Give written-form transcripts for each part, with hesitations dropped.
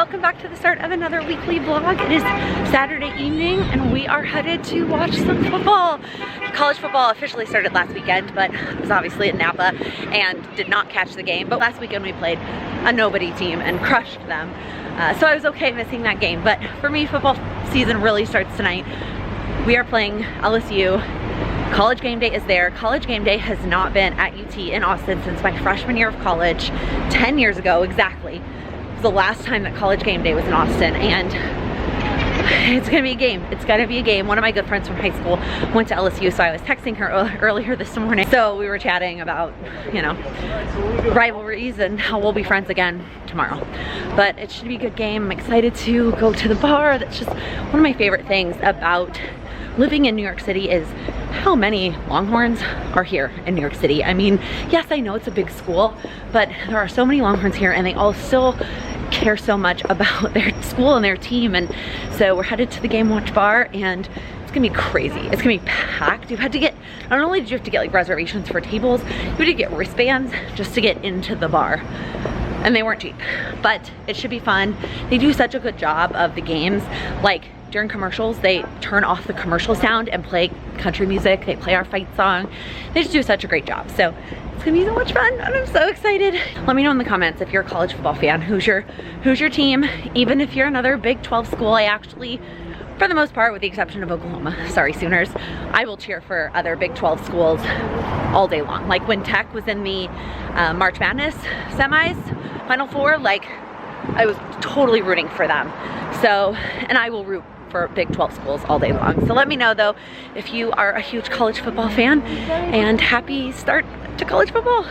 welcome back to the start of another weekly vlog. It is Saturday evening and we are headed to watch some football. College football officially started last weekend, but I was obviously in Napa and did not catch the game. But last weekend we played a nobody team and crushed them. So I was okay missing that game. But for me, football season really starts tonight. We are playing LSU. College game day is there. College game day has not been at UT in Austin since my freshman year of college, 10 years ago exactly. It was the last time that college game day was in Austin, and it's gonna be a game. It's gonna be a game. One of my good friends from high school went to LSU, so I was texting her earlier this morning. So we were chatting about, you know, rivalries and how we'll be friends again tomorrow. But it should be a good game. I'm excited to go to the bar. That's just one of my favorite things about living in New York City is how many Longhorns are here in New York City. I mean, yes, I know it's a big school, but there are so many Longhorns here and they all still care so much about their school and their team. And so we're headed to the Game Watch bar and it's gonna be crazy. It's gonna be packed. You've had to get, not only did you have to get like reservations for tables, you had to get wristbands just to get into the bar. And they weren't cheap, but it should be fun. They do such a good job of the games. Like during commercials, they turn off the commercial sound and play country music. They play our fight song. They just do such a great job. So it's gonna be so much fun and I'm so excited. Let me know in the comments if you're a college football fan, who's your team? Even if you're another Big 12 school, I actually, for the most part, with the exception of Oklahoma, sorry Sooners, I will cheer for other Big 12 schools all day long. Like when Tech was in the March Madness semis, Final Four, like I was totally rooting for them. So, and I will root for Big 12 schools all day long. So let me know though if you are a huge college football fan, and happy start to college football.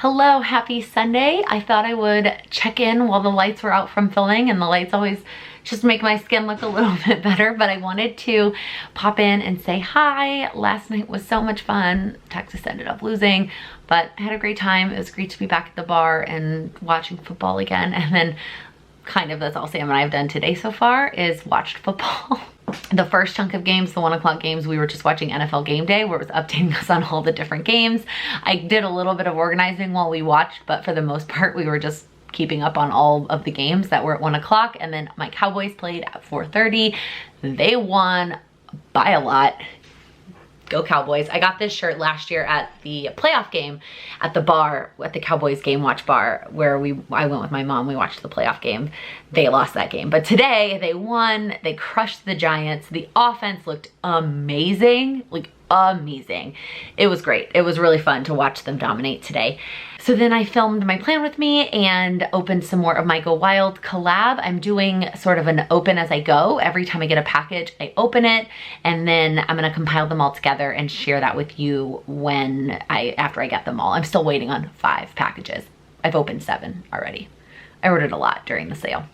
Hello, happy Sunday. I thought I would check in while the lights were out from filming, and the lights always just make my skin look a little bit better, but I wanted to pop in and say hi. Last night was so much fun. Texas ended up losing, but I had a great time. It was great to be back at the bar and watching football again. And then kind of that's all Sam and I have done today so far is watched football. The first chunk of games, the 1 o'clock games, we were just watching NFL Game Day where it was updating us on all the different games. I did a little bit of organizing while we watched, but for the most part, we were just keeping up on all of the games that were at 1 o'clock. And then my Cowboys played at 4:30. They won by a lot. Go Cowboys. I got this shirt last year at the playoff game at the bar, at the Cowboys Game Watch bar, where I went with my mom. We watched the playoff game. They lost that game. But today they won. They crushed the Giants. The offense looked amazing. Like amazing. It was great. It was really fun to watch them dominate today. So then I filmed My Plan With Me and opened some more of my Go Wild collab. I'm doing sort of an open as I go. Every time I get a package, I open it, and then I'm gonna compile them all together and share that with you after I get them all. I'm still waiting on 5 packages. I've opened 7 already. I ordered a lot during the sale.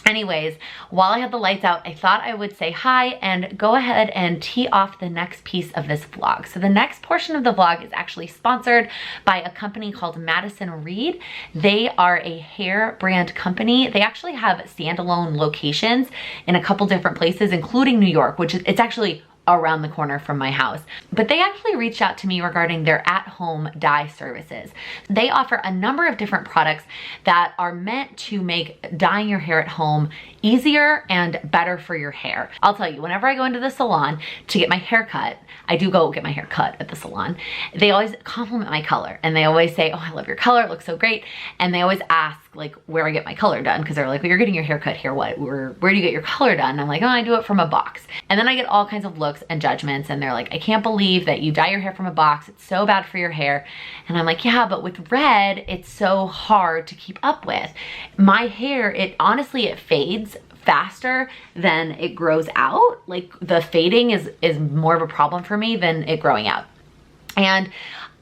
Anyways, while I had the lights out, I thought I would say hi and go ahead and tee off the next piece of this vlog. So the next portion of the vlog is actually sponsored by a company called Madison Reed. They are a hair brand company. They actually have standalone locations in a couple different places, including New York, which it's actually around the corner from my house. But they actually reached out to me regarding their at-home dye services. They offer a number of different products that are meant to make dyeing your hair at home easier and better for your hair. I'll tell you, whenever I go into the salon to get my hair cut, I do go get my hair cut at the salon, they always compliment my color and they always say, oh, I love your color, it looks so great. And they always ask like where I get my color done, because they're like, well, you're getting your hair cut here, where do you get your color done? And I'm like, oh, I do it from a box. And then I get all kinds of looks and judgments, and they're like, I can't believe that you dye your hair from a box, it's so bad for your hair. And I'm like, yeah, but with red, it's so hard to keep up with. My hair, honestly, it fades faster than it grows out. Like the fading is more of a problem for me than it growing out. And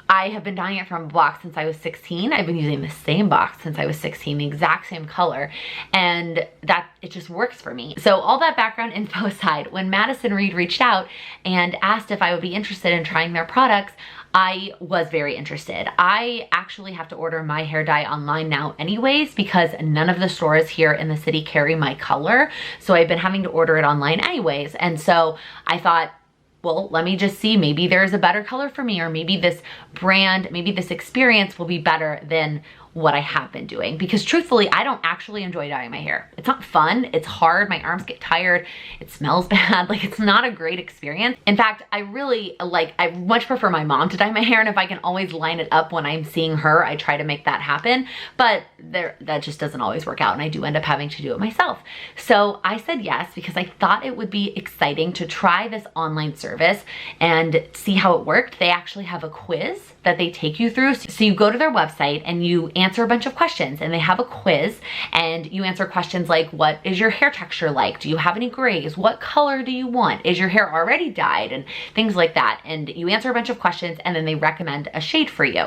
I have been dyeing it from a box since I was 16. I've been using the same box since I was 16, the exact same color, and that it just works for me. So all that background info aside, when Madison Reed reached out and asked if I would be interested in trying their products, I was very interested. I actually have to order my hair dye online now anyways, because none of the stores here in the city carry my color. So I've been having to order it online anyways. And so I thought, well, let me just see, maybe there's a better color for me, or maybe this brand, maybe this experience will be better than what I have been doing. Because truthfully, I don't actually enjoy dyeing my hair. It's not fun, it's hard, my arms get tired, it smells bad, like it's not a great experience. In fact, I much prefer my mom to dye my hair, and if I can always line it up when I'm seeing her, I try to make that happen, but that just doesn't always work out, and I do end up having to do it myself. So I said yes, because I thought it would be exciting to try this online service and see how it worked. They actually have a quiz that they take you through. So you go to their website and you answer a bunch of questions, and they have a quiz, and you answer questions like, what is your hair texture like? Do you have any grays? What color do you want? Is your hair already dyed? And things like that. And you answer a bunch of questions, and then they recommend a shade for you.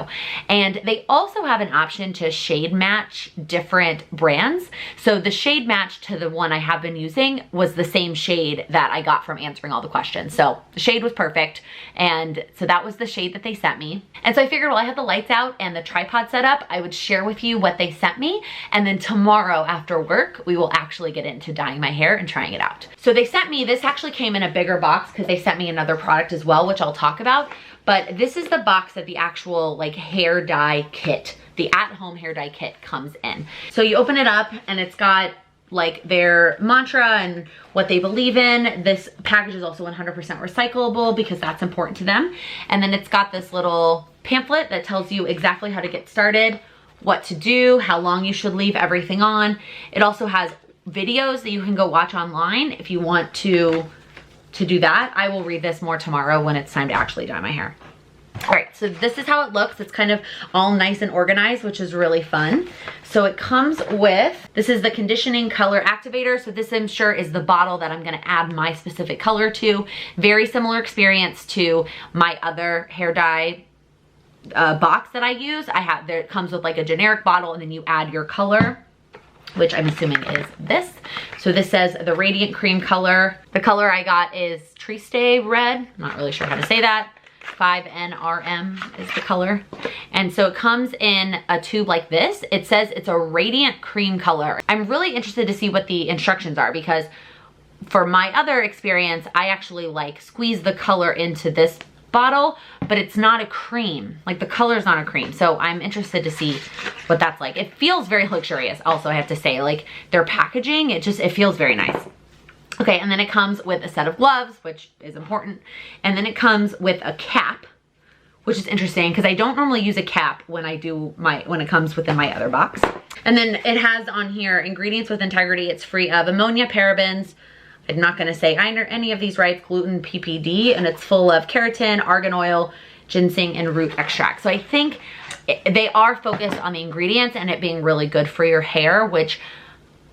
And they also have an option to shade match different brands. So the shade match to the one I have been using was the same shade that I got from answering all the questions. So the shade was perfect. And so that was the shade that they sent me. And so I figured while I had the lights out and the tripod set up, I would share with you what they sent me. And then tomorrow after work, we will actually get into dyeing my hair and trying it out. So they sent me, this actually came in a bigger box because they sent me another product as well, which I'll talk about. But this is the box that the actual like hair dye kit, the at-home hair dye kit comes in. So you open it up and it's got like their mantra and what they believe in. This package is also 100% recyclable because that's important to them. And then it's got this little pamphlet that tells you exactly how to get started, what to do, how long you should leave everything on. It also has videos that you can go watch online if you want to do that. I will read this more tomorrow when it's time to actually dye my hair. All right, so this is how it looks. It's kind of all nice and organized, which is really fun. So it comes with, this is the conditioning color activator. So this, I'm sure, is the bottle that I'm gonna add my specific color to. Very similar experience to my other hair dye box that I use. It comes with like a generic bottle, and then you add your color, which I'm assuming is this. So this says the Radiant Cream color. The color I got is Triste Red. I'm not really sure how to say that. 5NRM is the color. And so it comes in a tube like this. It says it's a radiant cream color. I'm really interested to see what the instructions are, because for my other experience, I actually like squeeze the color into this bottle, but it's not a cream. Like the color is not a cream. So I'm interested to see what that's like. It feels very luxurious also, I have to say. Like their packaging, it feels very nice. Okay, and then it comes with a set of gloves, which is important. And then it comes with a cap, which is interesting because I don't normally use a cap when it comes within my other box. And then it has on here, ingredients with integrity. It's free of ammonia, parabens. I'm not gonna say any of these right, gluten, PPD, and it's full of keratin, argan oil, ginseng, and root extract. So I think they are focused on the ingredients and it being really good for your hair, which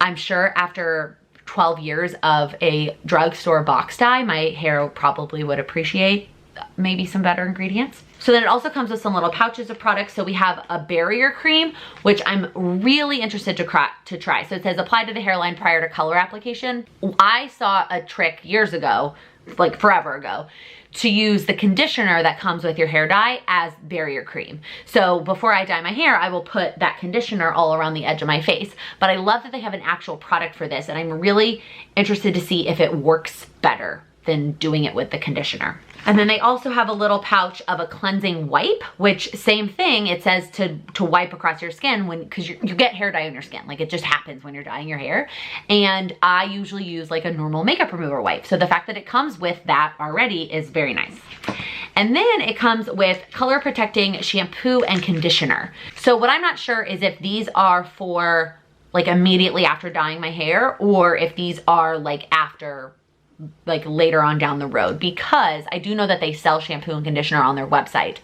I'm sure after 12 years of a drugstore box dye, my hair probably would appreciate. maybe some better ingredients. So then it also comes with some little pouches of products. So we have a barrier cream, which I'm really interested to try. So it says apply to the hairline prior to color application. I saw a trick years ago, like forever ago, to use the conditioner that comes with your hair dye as barrier cream. So before I dye my hair, I will put that conditioner all around the edge of my face. But I love that they have an actual product for this, and I'm really interested to see if it works better than doing it with the conditioner. And then they also have a little pouch of a cleansing wipe, which same thing, it says to wipe across your skin because you get hair dye on your skin. Like, it just happens when you're dyeing your hair. And I usually use like a normal makeup remover wipe. So the fact that it comes with that already is very nice. And then it comes with color protecting shampoo and conditioner. So what I'm not sure is if these are for like immediately after dyeing my hair, or if these are like after, like later on down the road, because I do know that they sell shampoo and conditioner on their website.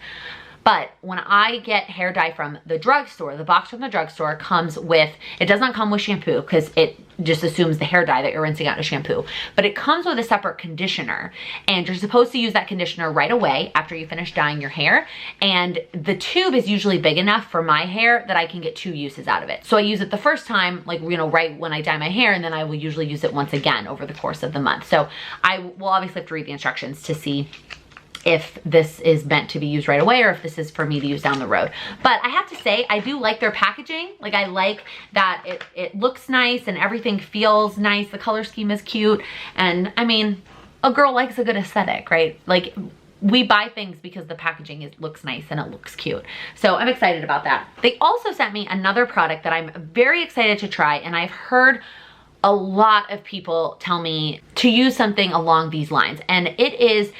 But when I get hair dye from the drugstore, the box from the drugstore comes with, it does not come with shampoo because it just assumes the hair dye that you're rinsing out is shampoo, but it comes with a separate conditioner, and you're supposed to use that conditioner right away after you finish dyeing your hair. And the tube is usually big enough for my hair that I can get 2 uses out of it. So I use it the first time, like, you know, right when I dye my hair, and then I will usually use it once again over the course of the month. So I will obviously have to read the instructions to see if this is meant to be used right away or if this is for me to use down the road. But I have to say, I do like their packaging. Like, I like that it looks nice and everything feels nice. The color scheme is cute. And I mean, a girl likes a good aesthetic, right? Like, we buy things because the packaging looks nice and it looks cute. So I'm excited about that. They also sent me another product that I'm very excited to try, and I've heard a lot of people tell me to use something along these lines. And it is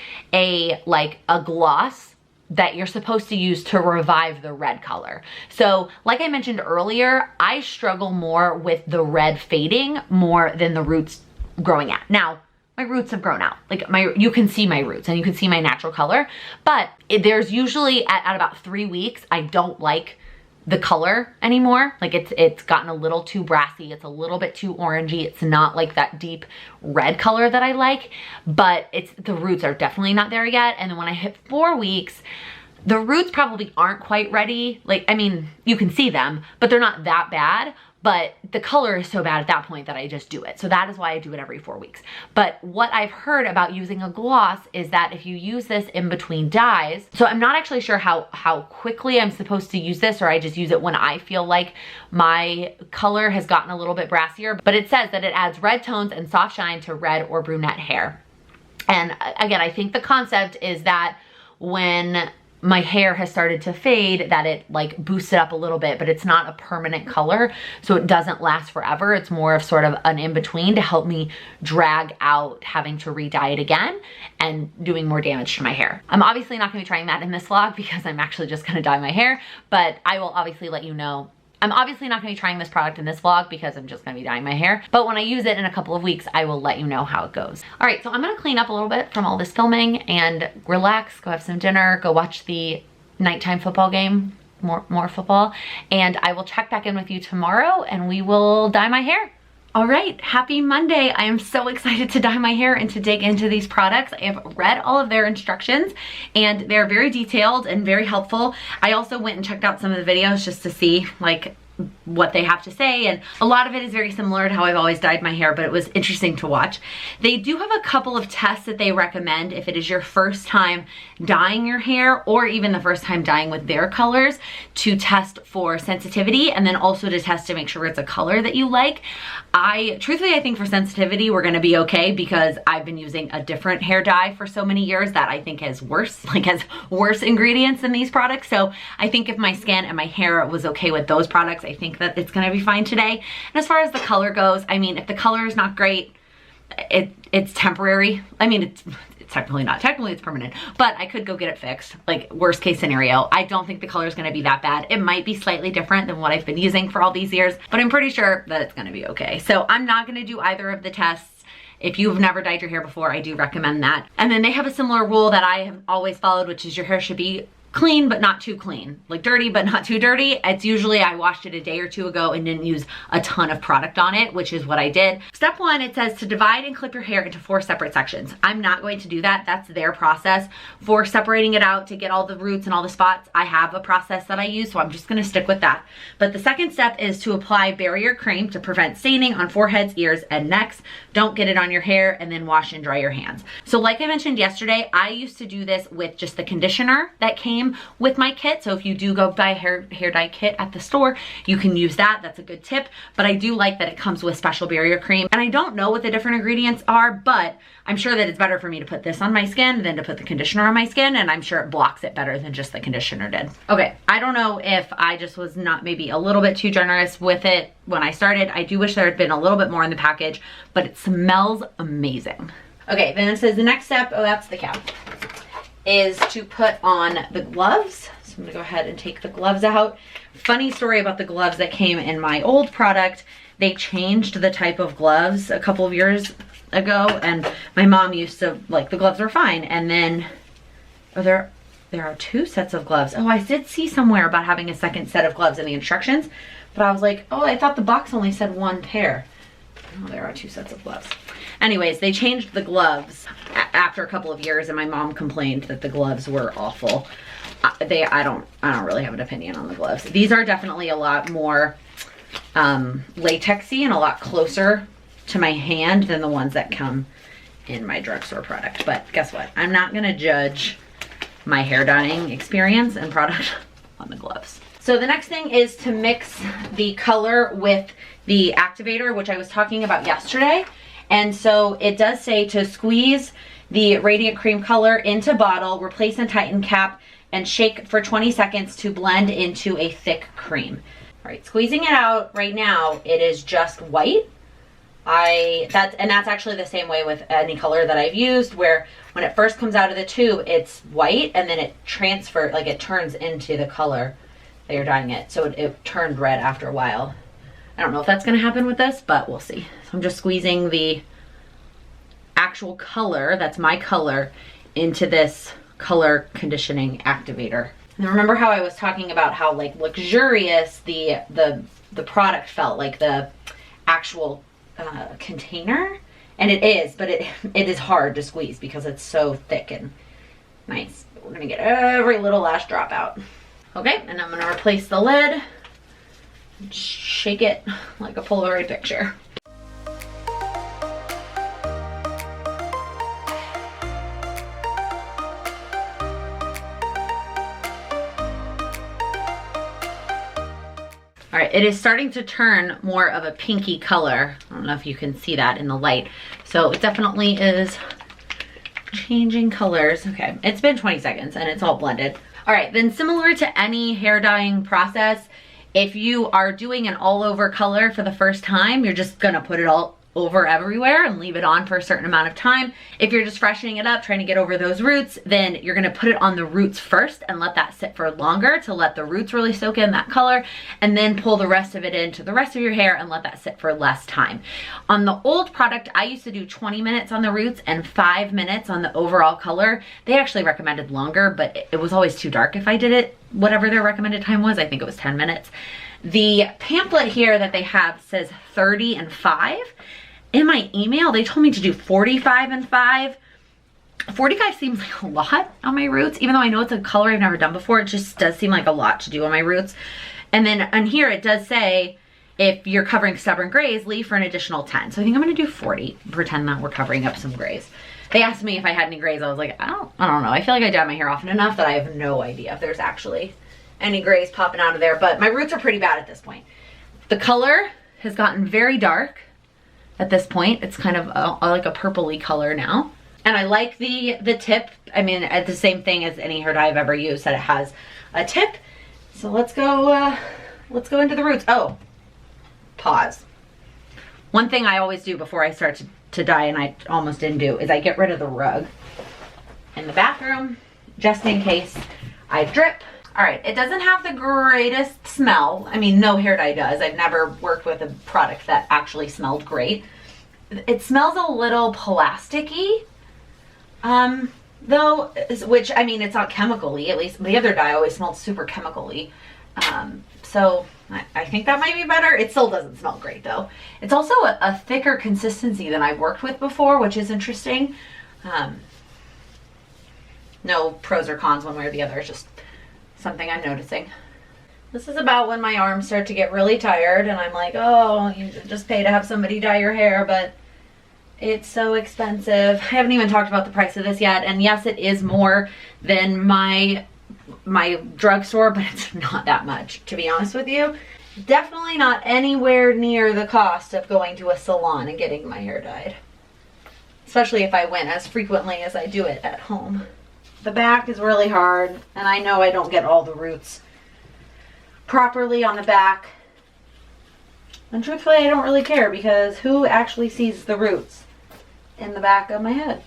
like a gloss that you're supposed to use to revive the red color. So like I mentioned earlier, I struggle more with the red fading more than the roots growing out. Now, my roots have grown out. Like, you can see my roots and you can see my natural color, but there's usually at about 3 weeks, I don't like the color anymore. Like, it's gotten a little too brassy. It's a little bit too orangey. It's not like that deep red color that I like, but the roots are definitely not there yet. And then when I hit 4 weeks, the roots probably aren't quite ready. Like, I mean, you can see them, but they're not that bad. But the color is so bad at that point that I just do it. So that is why I do it every 4 weeks. But what I've heard about using a gloss is that if you use this in between dyes, so I'm not actually sure how quickly I'm supposed to use this, or I just use it when I feel like my color has gotten a little bit brassier, but it says that it adds red tones and soft shine to red or brunette hair. And again, I think the concept is that when my hair has started to fade, that it like boosts it up a little bit, but it's not a permanent color, so it doesn't last forever. It's more of sort of an in-between to help me drag out having to re-dye it again and doing more damage to my hair. I'm obviously not gonna be trying that in this vlog because I'm actually just gonna dye my hair, but I will obviously let you know. I'm obviously not gonna be trying this product in this vlog because I'm just gonna be dyeing my hair, but when I use it in a couple of weeks, I will let you know how it goes. All right, so I'm gonna clean up a little bit from all this filming and relax, go have some dinner, go watch the nighttime football game, more football, and I will check back in with you tomorrow and we will dye my hair. All right, happy Monday. I am so excited to dye my hair and to dig into these products. I have read all of their instructions and they're very detailed and very helpful. I also went and checked out some of the videos just to see like what they have to say, and a lot of it is very similar to how I've always dyed my hair, but it was interesting to watch. They do have a couple of tests that they recommend if it is your first time dyeing your hair, or even the first time dyeing with their colors, to test for sensitivity, and then also to test to make sure it's a color that you like. Truthfully, I think for sensitivity, we're gonna be okay because I've been using a different hair dye for so many years that I think has worse ingredients than these products. So I think if my skin and my hair was okay with those products, I think that it's gonna be fine today. And as far as the color goes, I mean, if the color is not great, it's temporary. I mean, it's technically not. Technically, it's permanent, but I could go get it fixed. Like, worst case scenario, I don't think the color is gonna be that bad. It might be slightly different than what I've been using for all these years, but I'm pretty sure that it's gonna be okay. So I'm not gonna do either of the tests. If you've never dyed your hair before, I do recommend that. And then they have a similar rule that I have always followed, which is your hair should be clean but not too clean, like dirty but not too dirty. It's usually I washed it a day or two ago and didn't use a ton of product on it, which is what I did. Step 1, it says to divide and clip your hair into 4 separate sections. I'm not going to do that. That's their process for separating it out to get all the roots and all the spots. I have a process that I use, so I'm just going to stick with that. But the second step is to apply barrier cream to prevent staining on foreheads, ears, and necks. Don't get it on your hair, and then wash and dry your hands. So like I mentioned yesterday, I used to do this with just the conditioner that came with my kit. So if you do go buy a hair dye kit at the store, you can use that. That's a good tip. But I do like that it comes with special barrier cream. And I don't know what the different ingredients are, but I'm sure that it's better for me to put this on my skin than to put the conditioner on my skin, and I'm sure it blocks it better than just the conditioner did. Okay, I don't know if I just was not maybe a little bit too generous with it when I started. I do wish there had been a little bit more in the package, but it smells amazing. Okay, then it says the next step, oh, that's the cap, is to put on the gloves. So I'm gonna go ahead and take the gloves out. Funny story about the gloves that came in my old product. They changed the type of gloves a couple of years ago, and my mom used to, like, the gloves were fine. And then, oh, there are 2 sets of gloves. Oh, I did see somewhere about having a second set of gloves in the instructions, but I was like, oh, I thought the box only said 1 pair. Oh, there are 2 sets of gloves. Anyways, they changed the gloves after a couple of years, and my mom complained that the gloves were awful. I don't really have an opinion on the gloves. These are definitely a lot more latexy and a lot closer to my hand than the ones that come in my drugstore product. But guess what? I'm not gonna judge my hair dyeing experience and product on the gloves. So the next thing is to mix the color with the activator, which I was talking about yesterday. And so it does say to squeeze the Radiant Cream color into bottle, replace and tighten cap, and shake for 20 seconds to blend into a thick cream. All right, squeezing it out right now, it is just white. That's actually the same way with any color that I've used, where when it first comes out of the tube, it's white, and then it transfers, like it turns into the color that you're dyeing it. So it turned red after a while. I don't know if that's gonna happen with this, but we'll see. So I'm just squeezing the actual color, that's my color, into this color conditioning activator. And remember how I was talking about how like luxurious the product felt, like the actual container? And it is, but it is hard to squeeze because it's so thick and nice. We're gonna get every little last drop out. Okay, and I'm gonna replace the lid. Shake it like a Polaroid picture. All right, it is starting to turn more of a pinky color. I don't know if you can see that in the light. So it definitely is changing colors. Okay, it's been 20 seconds and it's all blended. All right, then similar to any hair dyeing process, if you are doing an all over color for the first time, you're just gonna put it all over everywhere and leave it on for a certain amount of time. If you're just freshening it up, trying to get over those roots, then you're gonna put it on the roots first and let that sit for longer to let the roots really soak in that color, and then pull the rest of it into the rest of your hair and let that sit for less time. On the old product, I used to do 20 minutes on the roots and 5 minutes on the overall color. They actually recommended longer, but it was always too dark if I did it, whatever their recommended time was. I think it was 10 minutes. The pamphlet here that they have says 30 and 5. In my email, they told me to do 45 and 5. 45 seems like a lot on my roots, even though I know it's a color I've never done before. It just does seem like a lot to do on my roots. And then on here, it does say, if you're covering stubborn grays, leave for an additional 10. So I think I'm gonna do 40, pretend that we're covering up some grays. They asked me if I had any grays. I was like, I don't know. I feel like I dye my hair often enough that I have no idea if there's actually any grays popping out of there, but my roots are pretty bad at this point. The color has gotten very dark. At this point, it's kind of like a purpley color now. And I like the tip. I mean, it's the same thing as any hair dye I've ever used, that it has a tip. So let's go into the roots. Oh, pause. One thing I always do before I start to dye, and I almost didn't do, is I get rid of the rug in the bathroom, just in case I drip. All right, it doesn't have the greatest smell. I mean, no hair dye does. I've never worked with a product that actually smelled great. It smells a little plasticky. though, which, I mean, it's not chemically, at least the other dye always smelled super chemically. So I think that might be better. It still doesn't smell great though. It's also a thicker consistency than I've worked with before, which is interesting. No pros or cons one way or the other, it's just something I'm noticing. This is about when my arms start to get really tired and I'm like, oh, you should just pay to have somebody dye your hair, but it's so expensive. I haven't even talked about the price of this yet, and yes, it is more than my drugstore, but it's not that much, to be honest with you. Definitely not anywhere near the cost of going to a salon and getting my hair dyed, especially if I went as frequently as I do it at home. The back is really hard, and I know I don't get all the roots properly on the back, and truthfully I don't really care, because who actually sees the roots in the back of my head?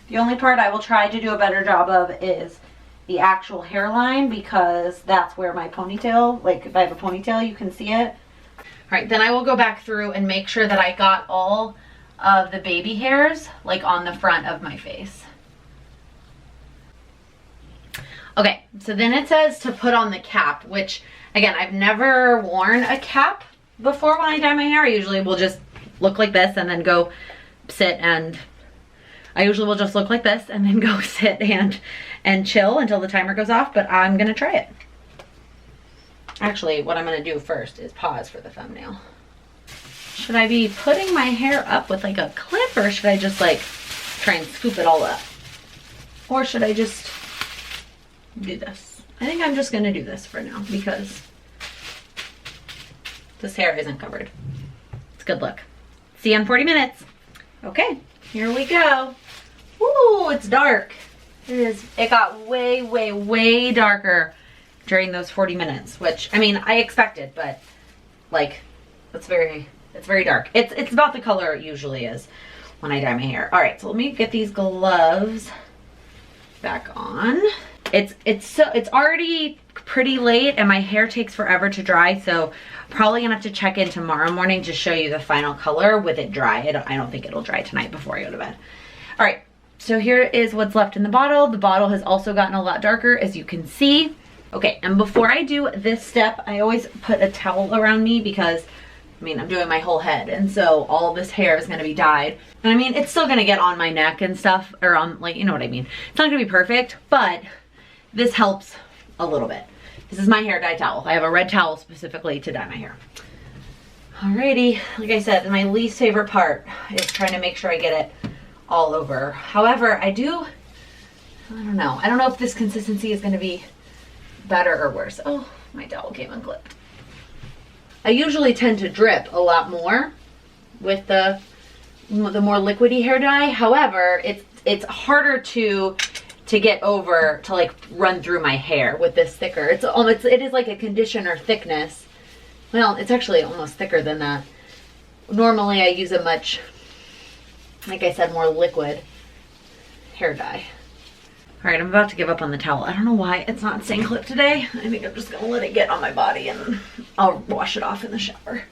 The only part I will try to do a better job of is the actual hairline, because that's where my ponytail, like if I have a ponytail, you can see it. All right, then I will go back through and make sure that I got all of the baby hairs like on the front of my face. Okay, so then it says to put on the cap, which again, I've never worn a cap before when I dye my hair. I usually will just look like this and then go sit, and I usually will just look like this and then go sit and chill until the timer goes off, but I'm gonna try it. Actually, what I'm gonna do first is pause for the thumbnail. Should I be putting my hair up with like a clip, or should I just like try and scoop it all up? Or should I just do this? I think I'm just gonna do this for now because this hair isn't covered. It's a good look. See you in 40 minutes. Okay, here we go. Ooh, it's dark. It got way, way, way darker during those 40 minutes, which, I mean, I expected, but like, it's very dark. It's about the color it usually is when I dye my hair. All right, so let me get these gloves back on. It's already pretty late and my hair takes forever to dry, so probably gonna have to check in tomorrow morning to show you the final color with it dry. I don't think it'll dry tonight before I go to bed. All right, so here is what's left in the bottle. The bottle has also gotten a lot darker, as you can see. Okay, and before I do this step, I always put a towel around me because, I mean, I'm doing my whole head, and so all this hair is gonna be dyed. And I mean, it's still gonna get on my neck and stuff, or on, like, you know what I mean. It's not gonna be perfect, but this helps a little bit. This is my hair dye towel. I have a red towel specifically to dye my hair. Alrighty, like I said, my least favorite part is trying to make sure I get it all over. However, I don't know. I don't know if this consistency is gonna be better or worse. Oh, my towel came unclipped. I usually tend to drip a lot more with the more liquidy hair dye. However, it's harder to get over, to like run through my hair with this thicker. It is like a conditioner thickness. Well, it's actually almost thicker than that. Normally I use a much, like I said, more liquid hair dye. All right, I'm about to give up on the towel. I don't know why it's not staying clipped today. I think I'm just gonna let it get on my body and I'll wash it off in the shower.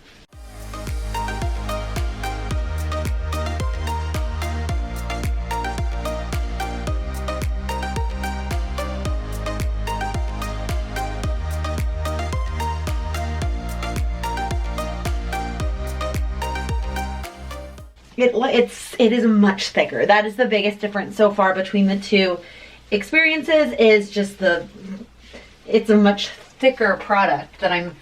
It is much thicker. That is the biggest difference so far between the two experiences, is just it's a much thicker product that I'm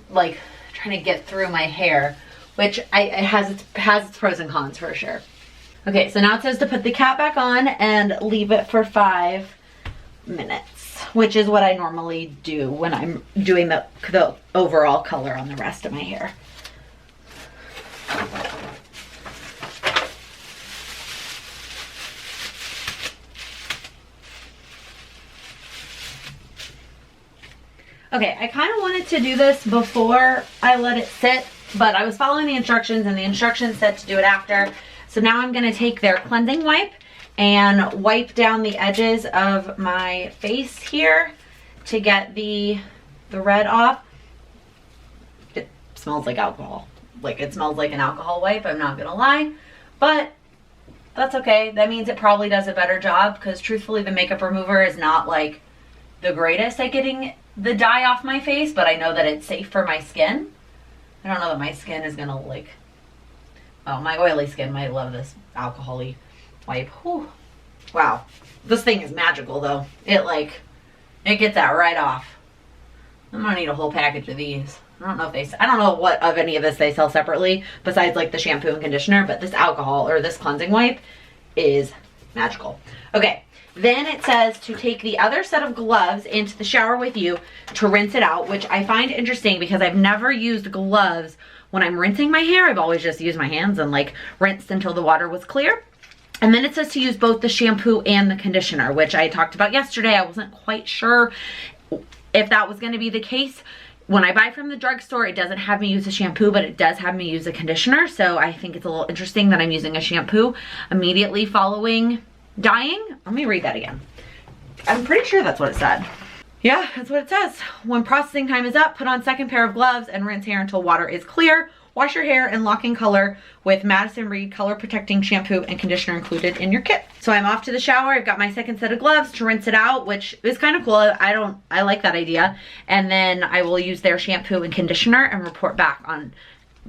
like trying to get through my hair, which it has its pros and cons for sure. Okay, so now it says to put the cap back on and leave it for 5 minutes, which is what I normally do when I'm doing the overall color on the rest of my hair. Okay, I kind of wanted to do this before I let it sit, but I was following the instructions and the instructions said to do it after. So now I'm gonna take their cleansing wipe and wipe down the edges of my face here to get the red off. It smells like alcohol. Like, it smells like an alcohol wipe, I'm not gonna lie, but That's okay. That means it probably does a better job, because truthfully the makeup remover is not like the greatest at getting the dye off my face, but I know that it's safe for my skin. I don't know that my skin is gonna like, oh, my oily skin might love this alcohol-y wipe. Whew. Wow. This thing is magical though. It gets that right off. I'm gonna need a whole package of these. I don't know what of any of this they sell separately besides like the shampoo and conditioner, but this alcohol or this cleansing wipe is magical. Okay, then it says to take the other set of gloves into the shower with you to rinse it out, which I find interesting because I've never used gloves when I'm rinsing my hair. I've always just used my hands and like rinsed until the water was clear. And then it says to use both the shampoo and the conditioner, which I talked about yesterday. I wasn't quite sure if that was going to be the case. When I buy from the drugstore, it doesn't have me use a shampoo, but it does have me use a conditioner. So I think it's a little interesting that I'm using a shampoo immediately following dyeing. Let me read that again. I'm pretty sure that's what it said. Yeah, that's what it says. When processing time is up, put on second pair of gloves and rinse hair until water is clear. Wash your hair in Laken color with Madison Reed color protecting shampoo and conditioner included in your kit. So I'm off to the shower. I've got my second set of gloves to rinse it out, which is kind of cool. I like that idea. And then I will use their shampoo and conditioner and report back on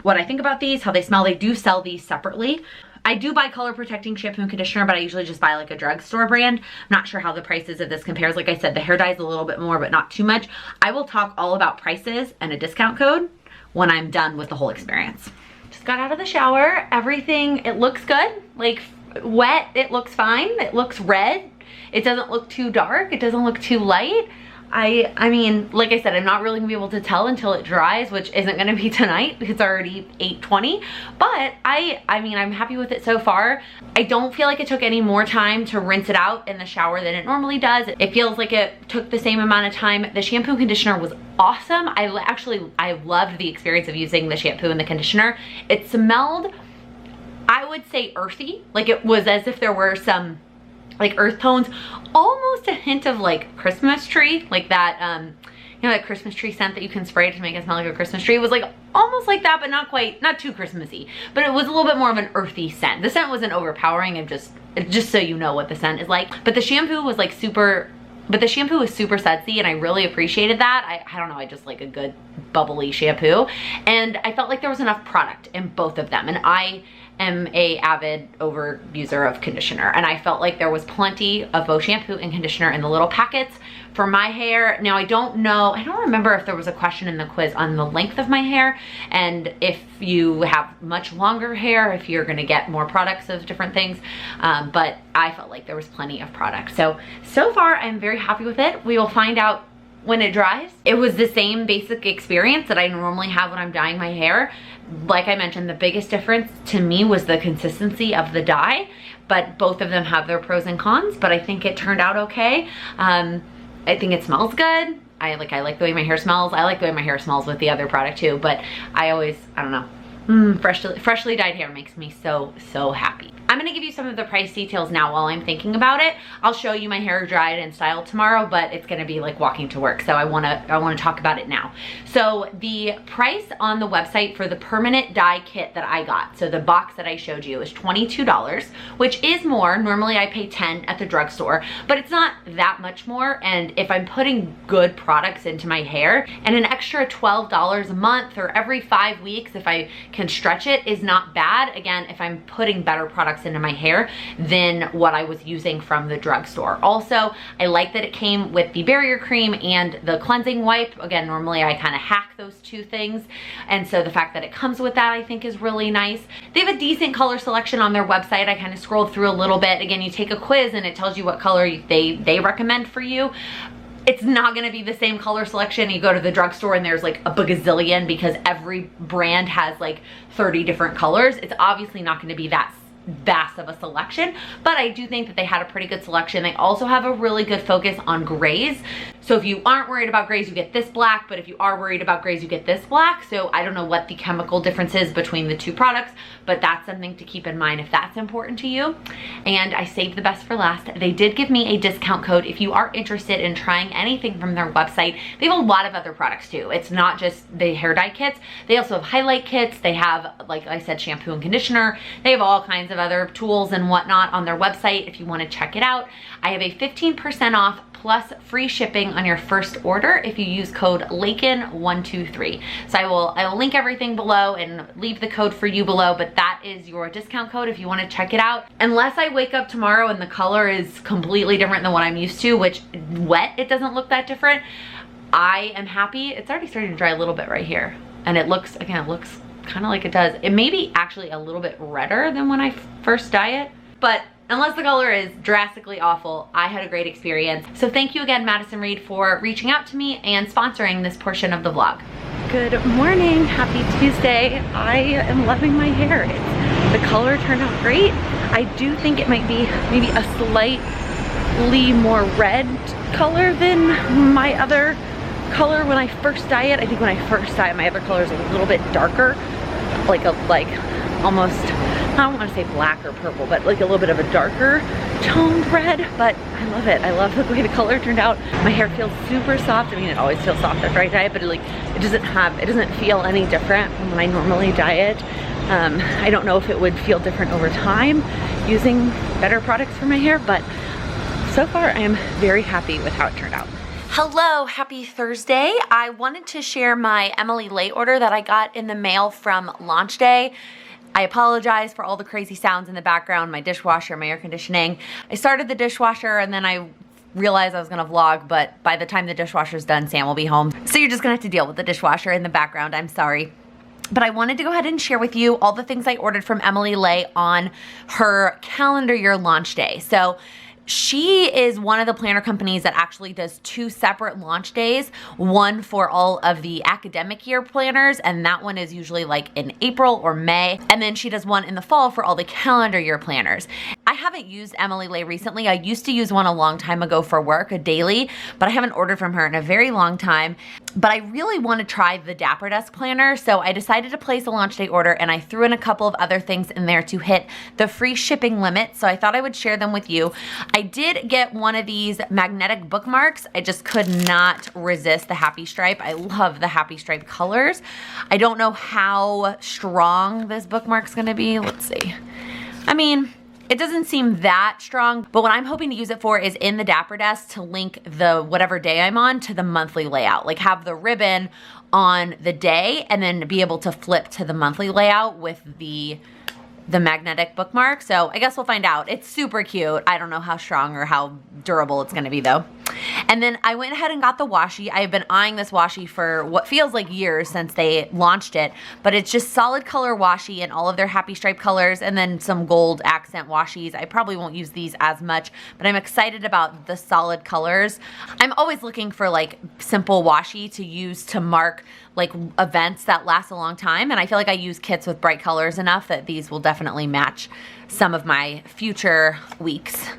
what I think about these, how they smell. They do sell these separately. I do buy color protecting shampoo and conditioner, but I usually just buy like a drugstore brand. I'm not sure how the prices of this compares. Like I said, the hair dye is a little bit more, but not too much. I will talk all about prices and a discount code when I'm done with the whole experience. Just got out of the shower. Everything, it looks good. Like wet, it looks fine. It looks red. It doesn't look too dark. It doesn't look too light. I mean, like I said, I'm not really gonna be able to tell until it dries, which isn't gonna be tonight because it's already 8:20. But I mean, I'm happy with it so far. I don't feel like it took any more time to rinse it out in the shower than it normally does. It feels like it took the same amount of time. The shampoo and conditioner was awesome. I loved the experience of using the shampoo and the conditioner. It smelled, I would say, earthy. Like it was as if there were some like earth tones, almost a hint of like Christmas tree, like that you know, that Christmas tree scent that you can spray to make it smell like a Christmas tree. It was like almost like that, but not quite, not too Christmassy, but it was a little bit more of an earthy scent. The scent wasn't overpowering. It just so you know what the scent is like. But the shampoo was like super, but the shampoo was super sudsy, and I really appreciated that. I don't know, I just like a good bubbly shampoo, and I felt like there was enough product in both of them. And I am a avid over user of conditioner, and I felt like there was plenty of both shampoo and conditioner in the little packets for my hair. Now I don't remember if there was a question in the quiz on the length of my hair, and if you have much longer hair, if you're gonna get more products of different things, but I felt like there was plenty of product. So far I'm very happy with it. We will find out when it dries. It was the same basic experience that I normally have when I'm dyeing my hair. Like I mentioned, the biggest difference to me was the consistency of the dye, but both of them have their pros and cons, but I think it turned out okay. I think it smells good. I like the way my hair smells. I like the way my hair smells with the other product too, but I don't know. Freshly dyed hair makes me so happy. I'm gonna give you some of the price details now while I'm thinking about it. I'll show you my hair dried and styled tomorrow, but it's gonna be like walking to work, so I wanna talk about it now. So the price on the website for the permanent dye kit that I got, so the box that I showed you, is $22, which is more. Normally I pay $10 at the drugstore, but it's not that much more. And if I'm putting good products into my hair, and an extra $12 a month or every 5 weeks if I can stretch it, is not bad. Again, if I'm putting better products into my hair than what I was using from the drugstore. Also, I like that it came with the barrier cream and the cleansing wipe. Again, normally I kind of hack those two things, and so the fact that it comes with that I think is really nice. They have a decent color selection on their website. I kind of scrolled through a little bit. Again, you take a quiz and it tells you what color they recommend for you. It's not gonna be the same color selection. You go to the drugstore and there's like a bagazillion, because every brand has like 30 different colors. It's obviously not gonna be that vast of a selection, but I do think that they had a pretty good selection. They also have a really good focus on grays. So if you aren't worried about grays, you get this black, but if you are worried about grays, you get this black. So I don't know what the chemical difference is between the two products, but that's something to keep in mind if that's important to you. And I saved the best for last. They did give me a discount code if you are interested in trying anything from their website. They have a lot of other products too. It's not just the hair dye kits. They also have highlight kits. They have, like I said, shampoo and conditioner. They have all kinds of other tools and whatnot on their website if you want to check it out. I have a 15% off plus free shipping on your first order if you use code Laken123. So I will link everything below and leave the code for you below, but that is your discount code if you want to check it out. Unless I wake up tomorrow and the color is completely different than what I'm used to, which wet, it doesn't look that different, I am happy. It's already starting to dry a little bit right here. And it looks, again, it looks kind of like it does. It may be actually a little bit redder than when I first dye it, but unless the color is drastically awful, I had a great experience. So thank you again, Madison Reed, for reaching out to me and sponsoring this portion of the vlog. Good morning, happy Tuesday. I am loving my hair. The color turned out great. I do think it might be maybe a slightly more red color than my other color when I first dye it. I think when I first dye it, my other color is a little bit darker, like almost, I don't want to say black or purple, but like a little bit of a darker toned red, but I love it. I love the way the color turned out. My hair feels super soft. I mean, it always feels soft after I dye it, but it doesn't feel any different from when I normally dye it. I don't know if it would feel different over time using better products for my hair, but so far I am very happy with how it turned out. Hello, happy Thursday. I wanted to share my Emily Lay order that I got in the mail from launch day. I apologize for all the crazy sounds in the background, my dishwasher, my air conditioning. I started the dishwasher and then I realized I was gonna vlog, but by the time the dishwasher's done, Sam will be home. So you're just gonna have to deal with the dishwasher in the background, I'm sorry. But I wanted to go ahead and share with you all the things I ordered from Emily Lay on her calendar year launch day. So she is one of the planner companies that actually does 2 separate launch days, one for all of the academic year planners, and that one is usually like in April or May, and then she does one in the fall for all the calendar year planners. I haven't used Emily Lay recently. I used to use one a long time ago for work, a daily, but I haven't ordered from her in a very long time. But I really want to try the Dapper Desk planner, so I decided to place a launch day order, and I threw in a couple of other things in there to hit the free shipping limit, so I thought I would share them with you. I did get one of these magnetic bookmarks. I just could not resist the happy stripe. I love the happy stripe colors. I don't know how strong this bookmark's gonna be. Let's see. I mean, it doesn't seem that strong, but what I'm hoping to use it for is in the Dapper Desk to link the whatever day I'm on to the monthly layout. Like have the ribbon on the day and then be able to flip to the monthly layout with the magnetic bookmark. So I guess we'll find out. It's super cute. I don't know how strong or how durable it's gonna be though. And then I went ahead and got the washi. I've been eyeing this washi for what feels like years since they launched it, but it's just solid color washi in all of their happy stripe colors and then some gold accent washis. I probably won't use these as much, but I'm excited about the solid colors. I'm always looking for like simple washi to use to mark like events that last a long time, and I feel like I use kits with bright colors enough that these will definitely match some of my future weeks.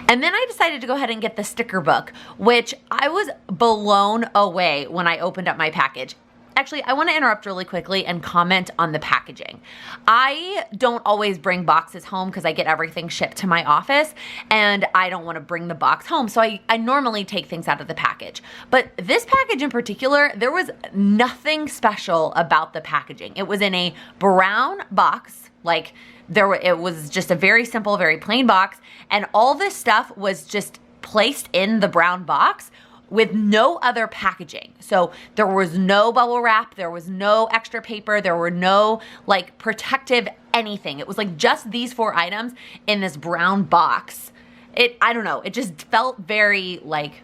And then I decided to go ahead and get the sticker book, which I was blown away when I opened up my package. Actually, I want to interrupt really quickly and comment on the packaging. I don't always bring boxes home because I get everything shipped to my office and I don't want to bring the box home. So I normally take things out of the package. But this package in particular, there was nothing special about the packaging. It was in a brown box, like it was just a very simple, very plain box, and all this stuff was just placed in the brown box with no other packaging. So there was no bubble wrap, there was no extra paper, there were no like protective anything. It was like just these 4 items in this brown box. I don't know, it just felt very like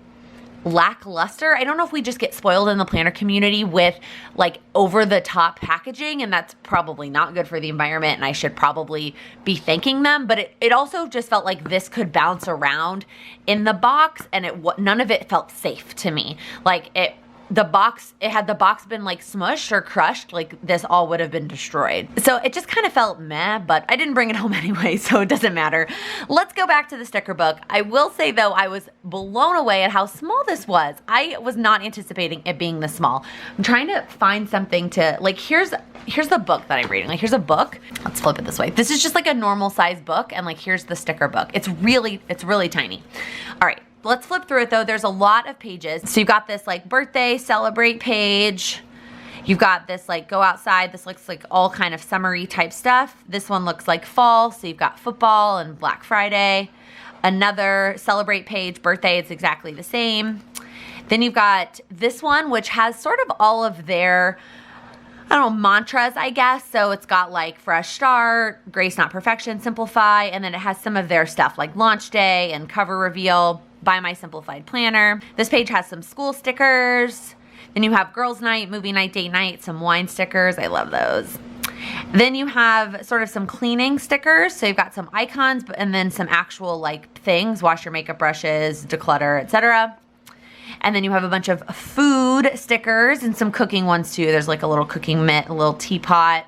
lackluster. I don't know if we just get spoiled in the planner community with like over the top packaging, and that's probably not good for the environment and I should probably be thanking them, but it also just felt like this could bounce around in the box and none of it felt safe to me. Like had the box been like smushed or crushed, like this all would have been destroyed. So it just kind of felt meh, but I didn't bring it home anyway, so it doesn't matter. Let's go back to the sticker book. I will say though, I was blown away at how small this was. I was not anticipating it being this small. I'm trying to find something to, like, here's the book that I'm reading. Like, here's a book. Let's flip it this way. This is just like a normal size book, and like, here's the sticker book. It's really tiny. All right. Let's flip through it though. There's a lot of pages. So you've got this like birthday celebrate page. You've got this like go outside. This looks like all kind of summery type stuff. This one looks like fall. So you've got football and Black Friday. Another celebrate page, birthday, it's exactly the same. Then you've got this one, which has sort of all of their, I don't know, mantras, I guess. So it's got like fresh start, grace not perfection, simplify, and then it has some of their stuff like launch day and cover reveal, buy my simplified planner. This page has some school stickers. Then you have girls night, movie night, date night, some wine stickers. I love those. Then you have sort of some cleaning stickers. So you've got some icons and then some actual like things, wash your makeup brushes, declutter, etc. And then you have a bunch of food stickers and some cooking ones too. There's like a little cooking mitt, a little teapot.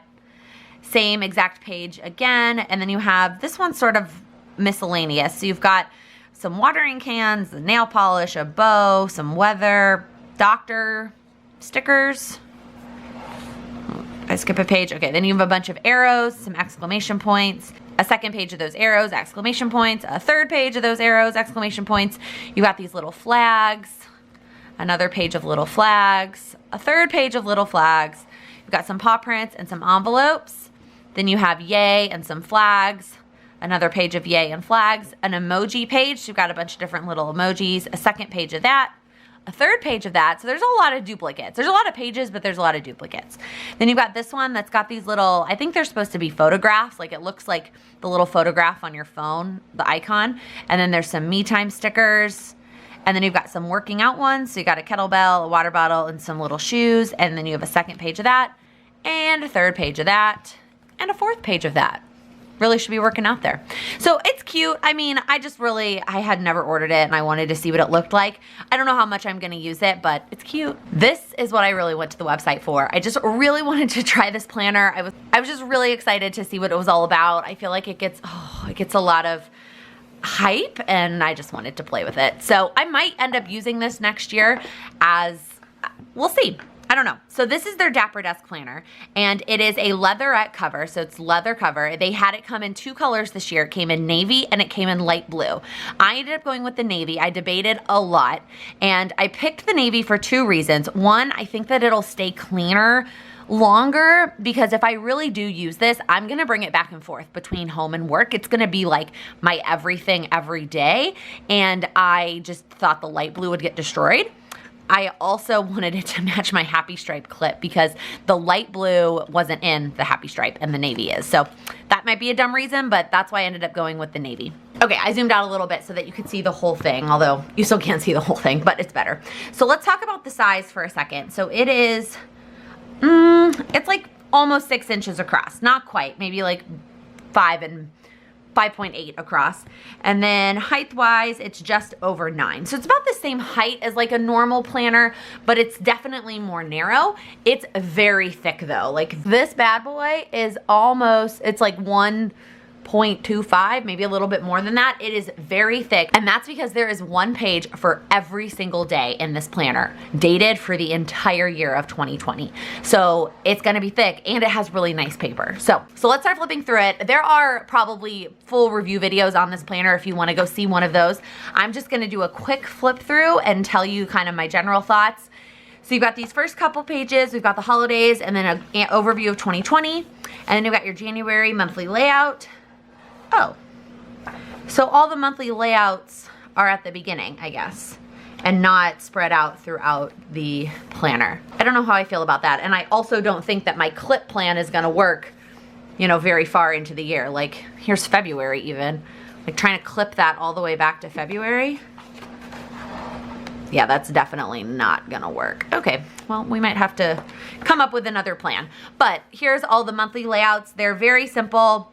Same exact page again. And then you have this one sort of miscellaneous. So you've got some watering cans, nail polish, a bow, some weather, doctor stickers. I skip a page. Okay, then you have a bunch of arrows, some exclamation points, a second page of those arrows, exclamation points, a third page of those arrows, exclamation points. You got these little flags, another page of little flags, a third page of little flags. You've got some paw prints and some envelopes. Then you have yay and some flags, another page of yay and flags, an emoji page. So you've got a bunch of different little emojis, a second page of that, a third page of that. So there's a lot of duplicates. There's a lot of pages, but there's a lot of duplicates. Then you've got this one that's got these little, I think they're supposed to be photographs. Like it looks like the little photograph on your phone, the icon. And then there's some me time stickers. And then you've got some working out ones. So you got a kettlebell, a water bottle, and some little shoes. And then you have a second page of that, and a third page of that, and a fourth page of that. Really should be working out there. So it's cute. I mean, I had never ordered it and I wanted to see what it looked like. I don't know how much I'm going to use it, but it's cute. This is what I really went to the website for. I just really wanted to try this planner. I was just really excited to see what it was all about. I feel like it gets a lot of hype and I just wanted to play with it. So I might end up using this next year we'll see. I don't know. So this is their Dapper Desk planner and it is a leatherette cover. So it's leather cover. They had it come in two colors this year. It came in navy and it came in light blue. I ended up going with the navy. I debated a lot and I picked the navy for two reasons. One, I think that it'll stay cleaner longer because if I really do use this, I'm going to bring it back and forth between home and work. It's going to be like my everything every day. And I just thought the light blue would get destroyed. I also wanted it to match my Happy Stripe clip because the light blue wasn't in the Happy Stripe and the navy is. So that might be a dumb reason, but that's why I ended up going with the navy. Okay, I zoomed out a little bit so that you could see the whole thing, although you still can't see the whole thing, but it's better. So let's talk about the size for a second. So it is, it's like almost 6 inches across. Not quite, maybe like 5.8 across. And then height-wise, it's just over 9. So it's about the same height as like a normal planner, but it's definitely more narrow. It's very thick though. Like this bad boy is almost, it's like 1.25, maybe a little bit more than that. It is very thick. And that's because there is one page for every single day in this planner, dated for the entire year of 2020. So it's gonna be thick and it has really nice paper. So let's start flipping through it. There are probably full review videos on this planner if you wanna go see one of those. I'm just gonna do a quick flip through and tell you kind of my general thoughts. So you've got these first couple pages, we've got the holidays and then an overview of 2020. And then you've got your January monthly layout. Oh, so all the monthly layouts are at the beginning, I guess, and not spread out throughout the planner. I don't know how I feel about that. And I also don't think that my clip plan is gonna work, you know, very far into the year. Like here's February even, like trying to clip that all the way back to February. Yeah, that's definitely not gonna work. Okay, well, we might have to come up with another plan. But here's all the monthly layouts. They're very simple.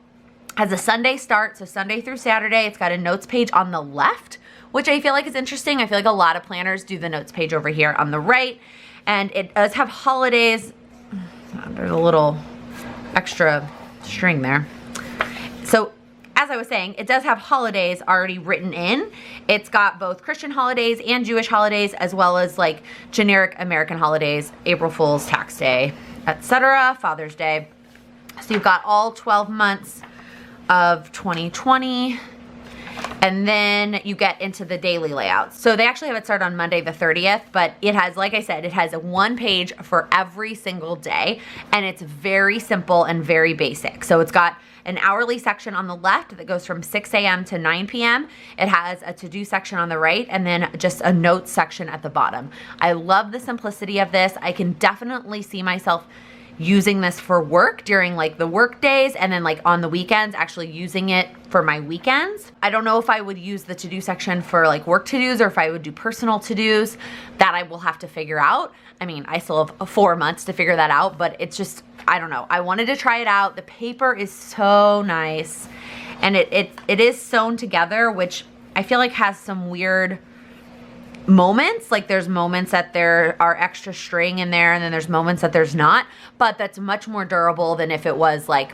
Has a Sunday start, so Sunday through Saturday. It's got a notes page on the left, which I feel like is interesting. I feel like a lot of planners do the notes page over here on the right. And it does have holidays. There's a little extra string there. So as I was saying, it does have holidays already written in. It's got both Christian holidays and Jewish holidays, as well as like generic American holidays, April Fool's, Tax Day, etc., Father's Day. So you've got all 12 months of 2020. And then you get into the daily layouts. So they actually have it start on Monday the 30th, but it has, like I said, it has one page for every single day, and it's very simple and very basic. So it's got an hourly section on the left that goes from 6 a.m. to 9 p.m. It has a to-do section on the right, and then just a notes section at the bottom. I love the simplicity of this. I can definitely see myself using this for work during like the work days, and then like on the weekends actually using it for my weekends. I don't know if I would use the to-do section for like work to-dos or if I would do personal to-dos. That I will have to figure out. I mean, I still have 4 months to figure that out, but it's just, I don't know. I wanted to try it out. The paper is so nice, and it is sewn together, which I feel like has some weird moments. Like there's moments that there are extra string in there, and then there's moments that there's not, but that's much more durable than if it was like,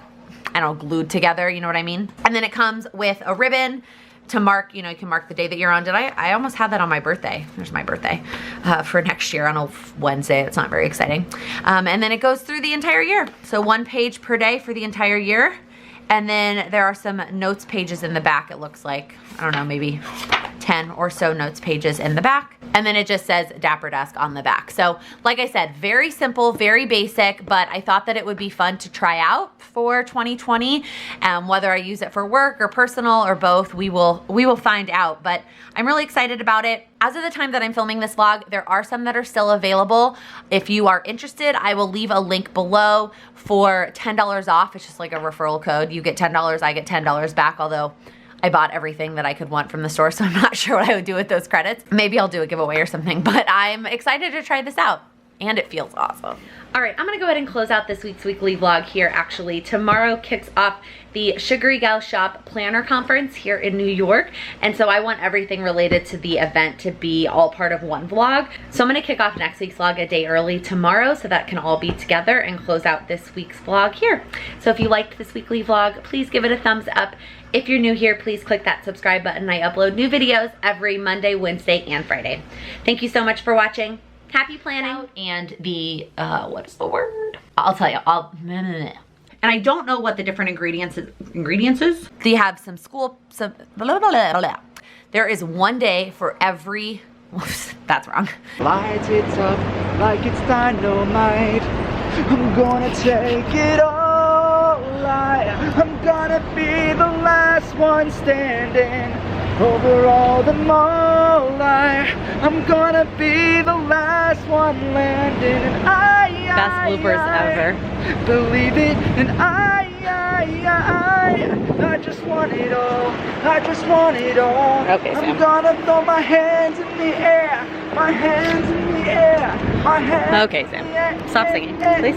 I don't know, glued together, you know what I mean? And then it comes with a ribbon to mark, you know, you can mark the day that you're on. I almost had that on my birthday. There's my birthday for next year on a Wednesday. It's not very exciting. And then it goes through the entire year. So 1 page per day for the entire year. And then there are some notes pages in the back. It looks like, I don't know, maybe 10 or so notes pages in the back. And then it just says Dapper Desk on the back. So like I said, very simple, very basic, but I thought that it would be fun to try out for 2020. Whether I use it for work or personal or both, we will find out, but I'm really excited about it. As of the time that I'm filming this vlog, there are some that are still available. If you are interested, I will leave a link below for $10 off. It's just like a referral code. You get $10, I get $10 back, although I bought everything that I could want from the store, so I'm not sure what I would do with those credits. Maybe I'll do a giveaway or something, but I'm excited to try this out, and it feels awesome. All right, I'm gonna go ahead and close out this week's weekly vlog here, actually. Tomorrow kicks off the Sugary Gal Shop Planner Conference here in New York, and so I want everything related to the event to be all part of one vlog. So I'm gonna kick off next week's vlog a day early tomorrow, so that can all be together and close out this week's vlog here. So if you liked this weekly vlog, please give it a thumbs up. If you're new here, please click that subscribe button. I upload new videos every Monday, Wednesday, and Friday. Thank you so much for watching. Happy planning. And the, what is the word? I'll tell you, and I don't know what the different ingredients is. They have some blah, blah, blah, blah. There is one day for every, that's wrong. Light it up like it's dynamite. I'm gonna take it all. I'm gonna be the last one standing over all the moonlight. I'm gonna be the last one landing, and Best bloopers ever. Believe it, and I just want it all. I just want it all. Okay, Sam. I'm gonna throw my hands in the air. My hands in the air. My hands. Okay, Sam. Stop singing, please.